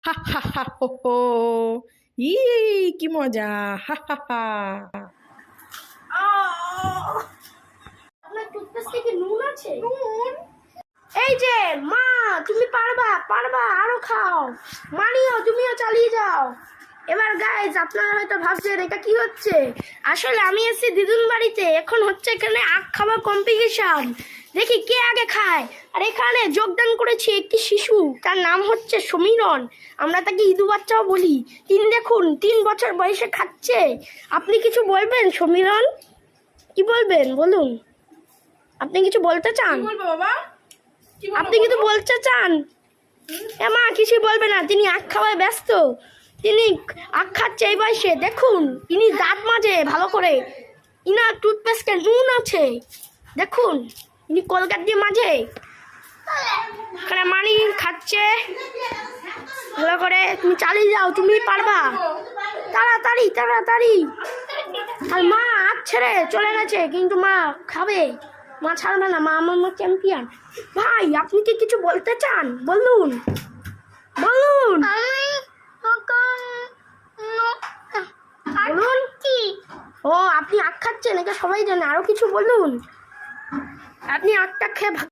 হা হা হা হো হো। ই কি মজা! হা হা হা। আপনার টুথপেস্টে কি নুন আছে? নুন? এই যে মা, তুমি পারবা পারবা, আরো খাও। মানিও, তুমিও চালিয়ে যাও। এবার গাইজ, আপনারা হয়তো ভাবছেন এটা কি হচ্ছে। আসলে আমি এসেছি দিদুন বাড়িতে, এখন হচ্ছে এখানে আখ খাওয়া কম্পিটিশন। দেখি কে আগে খায়। আর এখানে যোগদান করেছে একটি শিশু, তার নাম হচ্ছে সমীরণ। আমরা তাকে ইদু বাচ্চাও বলি। দেখুন 3 বছর বয়সে খাচ্ছে। আপনি কিছু বলবেন সমীরণ? কি বলবেন বলুন? আপনি কিছু বলতে চান? কি বলবো বাবা? আপনি কিছু বলতে চান? মা কিছু বলবে না, তিনি আখ খাওয়ায় ব্যস্ত। তিনি আখ খাচ্ছে এই বয়সে। দেখুন ইনি দাঁত মাজে ভালো করে। ইনার টুথপেস্টে নুন আছে। দেখুন ইনি কলগেট দিয়ে মাজে। এখানে মানি খাচ্ছে ভালো করে। তুমি চালিয়ে যাও, তুমি পারবা। তাড়াতাড়ি তাড়াতাড়ি। আর মা আখ ছেড়ে চলে গেছে, কিন্তু মা খাবে। মা ছাড়বে না, মা আমার চ্যাম্পিয়ন। ভাই আপনি কি কিছু বলতে চান? বলুন বলুন বলুন। ও আপনি আখ খাচ্ছেন, এটা সবাই জানে। আরো কিছু বলুন। আপনি আখটা খেয়ে